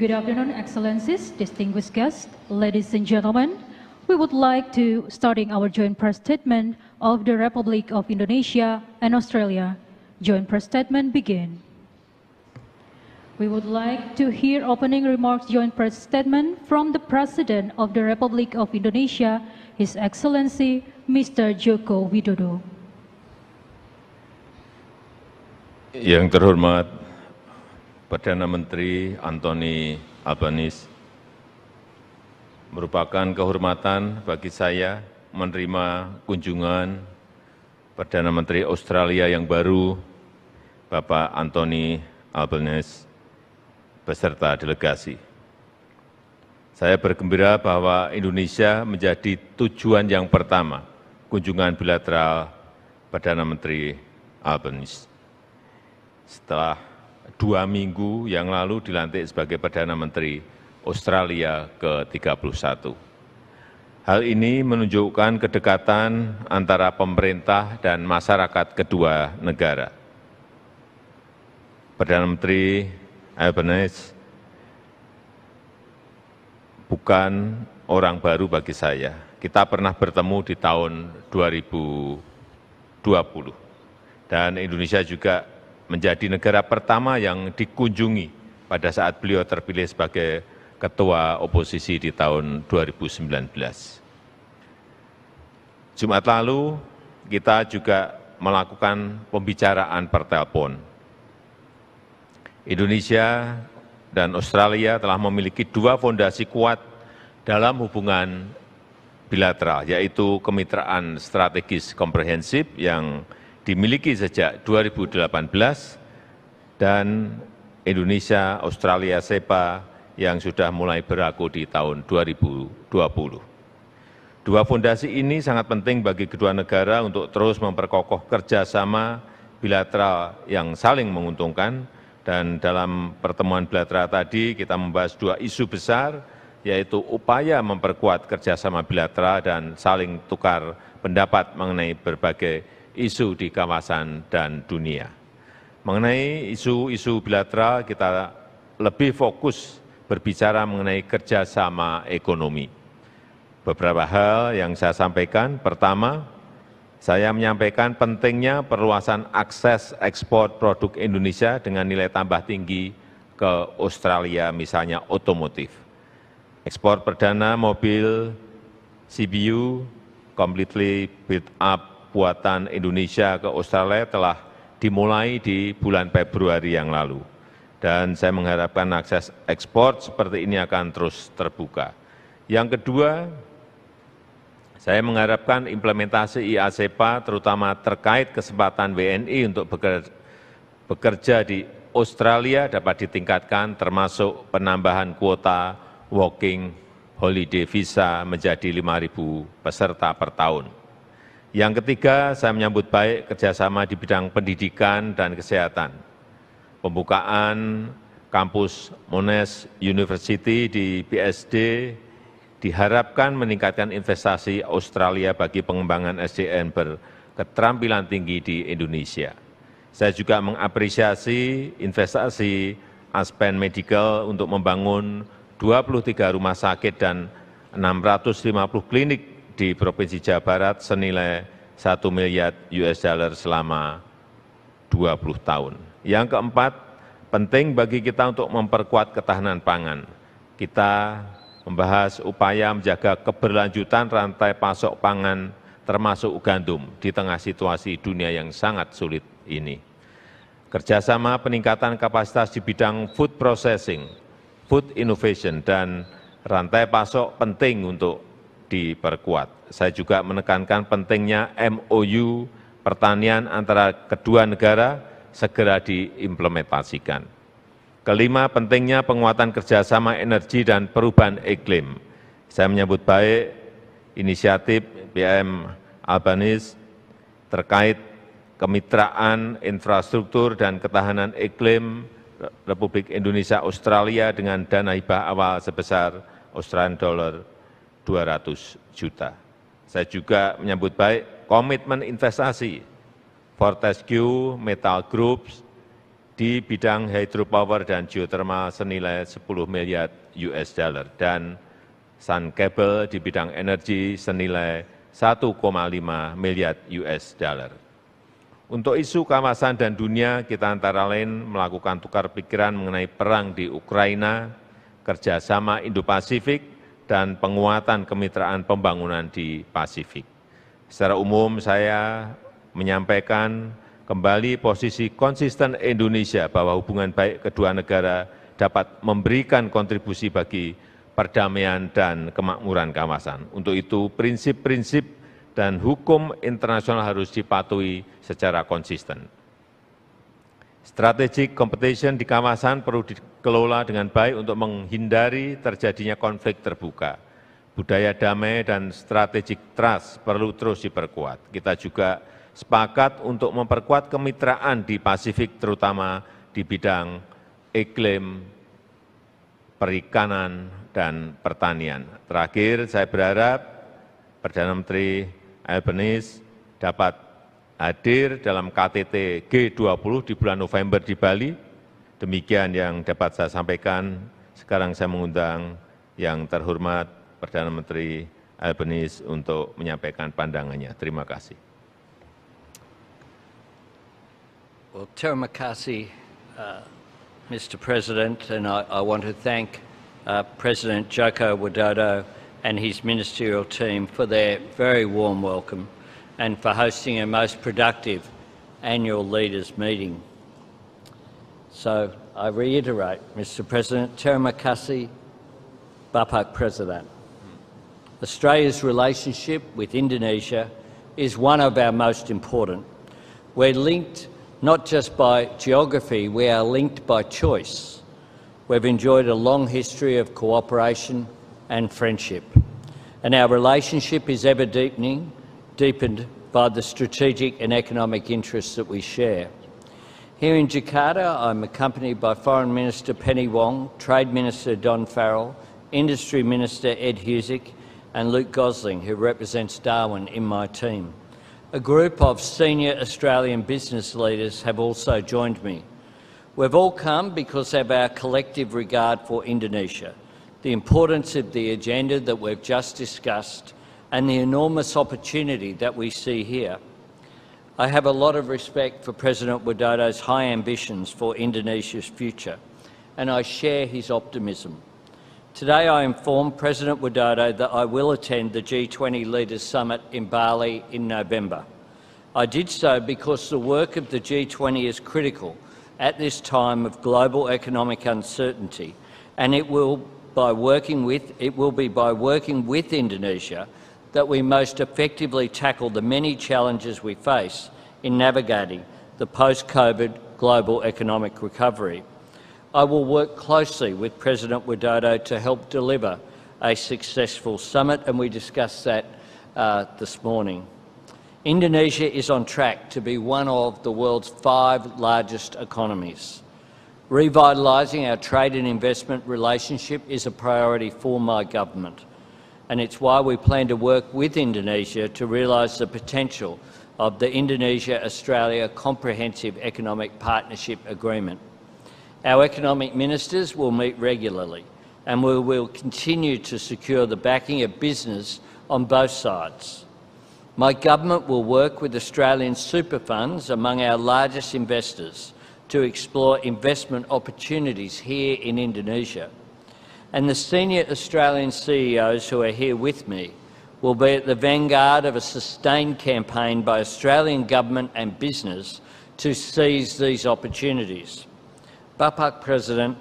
Good afternoon, Excellencies, distinguished guests, ladies and gentlemen. We would like to starting our joint press statement of the Republic of Indonesia and Australia. Joint press statement begin. We would like to hear opening remarks joint press statement from the President of the Republic of Indonesia, His Excellency Mr. Joko Widodo. Yang terhormat Perdana Menteri Anthony Albanese, merupakan kehormatan bagi saya menerima kunjungan Perdana Menteri Australia yang baru, Bapak Anthony Albanese, beserta delegasi. Saya bergembira bahwa Indonesia menjadi tujuan yang pertama kunjungan bilateral Perdana Menteri Albanese. Setelah 2 minggu yang lalu dilantik sebagai Perdana Menteri Australia ke-31. Hal ini menunjukkan kedekatan antara pemerintah dan masyarakat kedua negara. Perdana Menteri Albanese bukan orang baru bagi saya. Kita pernah bertemu di tahun 2020. Dan Indonesia juga menjadi negara pertama yang dikunjungi pada saat beliau terpilih sebagai ketua oposisi di tahun 2019. Jumat lalu kita juga melakukan pembicaraan per telepon. Indonesia dan Australia telah memiliki 2 fondasi kuat dalam hubungan bilateral, yaitu kemitraan strategis komprehensif yang dimiliki sejak 2018 dan Indonesia-Australia SEPA yang sudah mulai berlaku di tahun 2020. 2 fondasi ini sangat penting bagi kedua negara untuk terus memperkokoh kerjasama bilateral yang saling menguntungkan, dan dalam pertemuan bilateral tadi kita membahas 2 isu besar, yaitu upaya memperkuat kerjasama bilateral dan saling tukar pendapat mengenai berbagai isu di kawasan dan dunia. Mengenai isu-isu bilateral, kita lebih fokus berbicara mengenai kerjasama ekonomi. Beberapa hal yang saya sampaikan, pertama, saya menyampaikan pentingnya perluasan akses ekspor produk Indonesia dengan nilai tambah tinggi ke Australia, misalnya otomotif. Ekspor perdana mobil CBU completely built up buatan Indonesia ke Australia telah dimulai di bulan Februari yang lalu. Dan saya mengharapkan akses ekspor seperti ini akan terus terbuka. Yang kedua, saya mengharapkan implementasi IASEPA terutama terkait kesempatan WNI untuk bekerja di Australia dapat ditingkatkan, termasuk penambahan kuota working holiday visa menjadi 5.000 peserta per tahun. Yang ketiga, saya menyambut baik kerjasama di bidang pendidikan dan kesehatan. Pembukaan kampus Monash University di BSD diharapkan meningkatkan investasi Australia bagi pengembangan SDM berketerampilan tinggi di Indonesia. Saya juga mengapresiasi investasi Aspen Medical untuk membangun 23 rumah sakit dan 650 klinik di Provinsi Jawa Barat senilai $1 miliar selama 20 tahun. Yang keempat, penting bagi kita untuk memperkuat ketahanan pangan. Kita membahas upaya menjaga keberlanjutan rantai pasok pangan termasuk gandum di tengah situasi dunia yang sangat sulit ini. Kerjasama peningkatan kapasitas di bidang food processing, food innovation, dan rantai pasok penting untuk diperkuat. Saya juga menekankan pentingnya MOU pertanian antara kedua negara segera diimplementasikan. Kelima, pentingnya penguatan kerjasama energi dan perubahan iklim. Saya menyambut baik inisiatif PM Albanese terkait kemitraan infrastruktur dan ketahanan iklim Republik Indonesia Australia dengan dana hibah awal sebesar $200 juta. Saya juga menyambut baik komitmen investasi Fortescue Metal Group di bidang hydropower dan geothermal senilai 10 miliar US dollar dan Sun Cable di bidang energi senilai 1,5 miliar US dollar. Untuk isu kawasan dan dunia, kita antara lain melakukan tukar pikiran mengenai perang di Ukraina, kerjasama Indo-Pasifik, dan penguatan kemitraan pembangunan di Pasifik. Secara umum, saya menyampaikan kembali posisi konsisten Indonesia bahwa hubungan baik kedua negara dapat memberikan kontribusi bagi perdamaian dan kemakmuran kawasan. Untuk itu, prinsip-prinsip dan hukum internasional harus dipatuhi secara konsisten. Strategic competition di kawasan perlu dikelola dengan baik untuk menghindari terjadinya konflik terbuka. Budaya damai dan strategic trust perlu terus diperkuat. Kita juga sepakat untuk memperkuat kemitraan di Pasifik, terutama di bidang iklim, perikanan, dan pertanian. Terakhir, saya berharap Perdana Menteri Albanese dapat hadir dalam KTT G20 di bulan November di Bali. Demikian yang dapat saya sampaikan. Sekarang saya mengundang yang terhormat Perdana Menteri Albanese untuk menyampaikan pandangannya. Terima kasih. Well, terima kasih, Mr. President, and I want to thank President Joko Widodo and his ministerial team for their very warm welcome and for hosting a most productive annual leaders meeting. So I reiterate, Mr. President, terima kasih, Bapak Presiden. Australia's relationship with Indonesia is one of our most important. We're linked not just by geography, we are linked by choice. We've enjoyed a long history of cooperation and friendship, and our relationship is ever deepened by the strategic and economic interests that we share. Here in Jakarta, I'm accompanied by Foreign Minister Penny Wong, Trade Minister Don Farrell, Industry Minister Ed Husick, and Luke Gosling, who represents Darwin in my team. A group of senior Australian business leaders have also joined me. We've all come because of our collective regard for Indonesia, the importance of the agenda that we've just discussed, and the enormous opportunity that we see here. I have a lot of respect for President Widodo's high ambitions for Indonesia's future, and I share his optimism. Today I informed President Widodo that I will attend the G20 Leaders Summit in Bali in November. I did so because the work of the G20 is critical at this time of global economic uncertainty, and it will be by working with Indonesia that we most effectively tackle the many challenges we face in navigating the post-COVID global economic recovery. I will work closely with President Widodo to help deliver a successful summit, and we discussed that this morning. Indonesia is on track to be one of the world's 5 largest economies. Revitalising our trade and investment relationship is a priority for my government, and it's why we plan to work with Indonesia to realise the potential of the Indonesia-Australia Comprehensive Economic Partnership Agreement. Our economic ministers will meet regularly, and we will continue to secure the backing of business on both sides. My government will work with Australian super funds, among our largest investors, to explore investment opportunities here in Indonesia. And the senior Australian CEOs who are here with me will be at the vanguard of a sustained campaign by Australian government and business to seize these opportunities. Bapak President,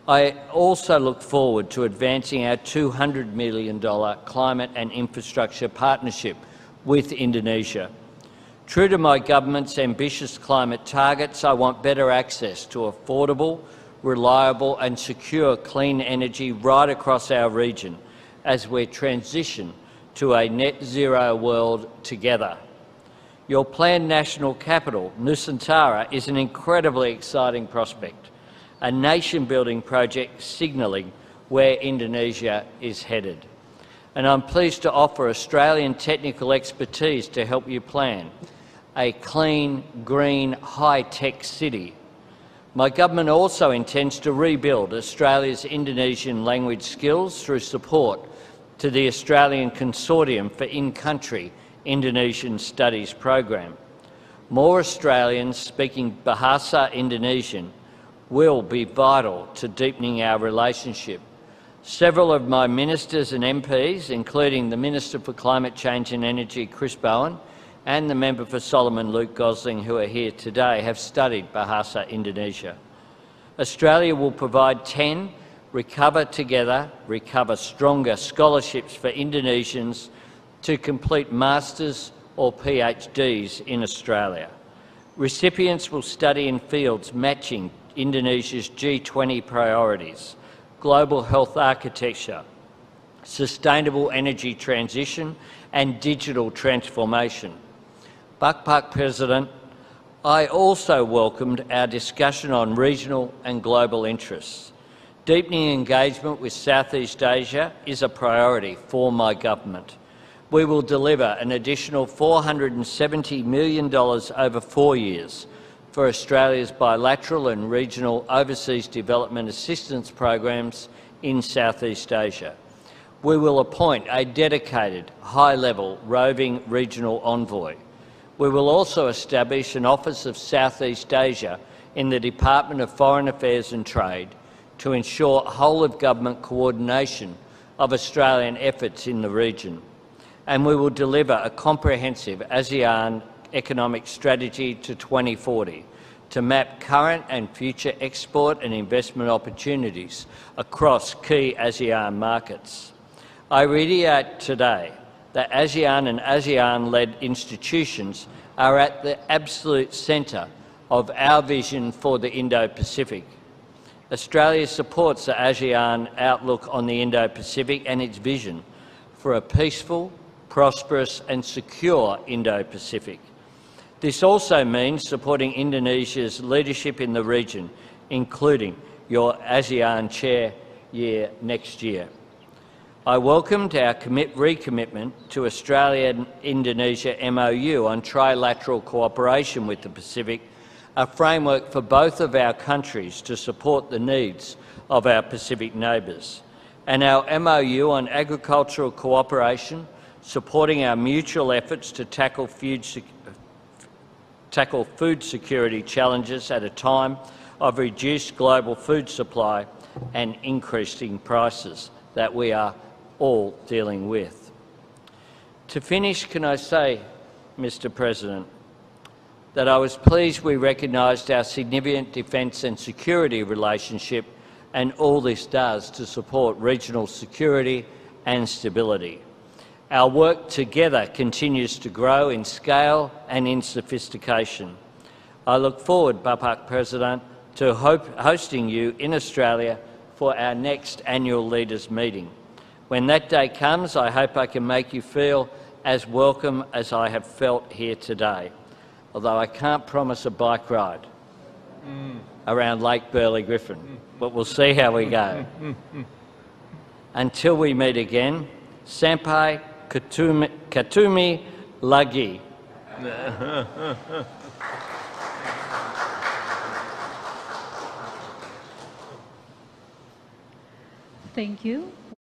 I also look forward to advancing our $200 million climate and infrastructure partnership with Indonesia. True to my government's ambitious climate targets, I want better access to affordable, reliable and secure clean energy right across our region as we transition to a net zero world together. Your planned national capital, Nusantara, is an incredibly exciting prospect, a nation-building project signalling where Indonesia is headed. And I'm pleased to offer Australian technical expertise to help you plan a clean, green, high-tech city. My government also intends to rebuild Australia's Indonesian language skills through support to the Australian Consortium for In-Country Indonesian Studies program. More Australians speaking Bahasa Indonesian will be vital to deepening our relationship. Several of my ministers and MPs, including the Minister for Climate Change and Energy, Chris Bowen, and the Member for Solomon, Luke Gosling, who are here today, have studied Bahasa Indonesia. Australia will provide 10 Recover Together, Recover Stronger scholarships for Indonesians to complete Masters or PhDs in Australia. Recipients will study in fields matching Indonesia's G20 priorities: global health architecture, sustainable energy transition and digital transformation. Pak President, I also welcomed our discussion on regional and global interests. Deepening engagement with Southeast Asia is a priority for my government. We will deliver an additional $470 million over 4 years for Australia's bilateral and regional overseas development assistance programs in Southeast Asia. We will appoint a dedicated, high-level roving regional envoy. We will also establish an Office of Southeast Asia in the Department of Foreign Affairs and Trade to ensure whole-of-government coordination of Australian efforts in the region. And we will deliver a comprehensive ASEAN economic strategy to 2040 to map current and future export and investment opportunities across key ASEAN markets. I reiterate today that ASEAN and ASEAN-led institutions are at the absolute centre of our vision for the Indo-Pacific. Australia supports the ASEAN outlook on the Indo-Pacific and its vision for a peaceful, prosperous and secure Indo-Pacific. This also means supporting Indonesia's leadership in the region, including your ASEAN chair year next year. I welcomed our recommitment to Australia-Indonesia MOU on trilateral cooperation with the Pacific, a framework for both of our countries to support the needs of our Pacific neighbours, and our MOU on agricultural cooperation, supporting our mutual efforts to tackle food security challenges at a time of reduced global food supply and increasing prices that we are all dealing with. To finish, can I say, Mr. President, that I was pleased we recognised our significant defence and security relationship and all this does to support regional security and stability. Our work together continues to grow in scale and in sophistication. I look forward, Bapak President, to hosting you in Australia for our next annual Leaders' Meeting. When that day comes, I hope I can make you feel as welcome as I have felt here today, although I can't promise a bike ride around Lake Burley Griffin, but we'll see how we go. Until we meet again, Sampai Ketemu lagi. Thank you.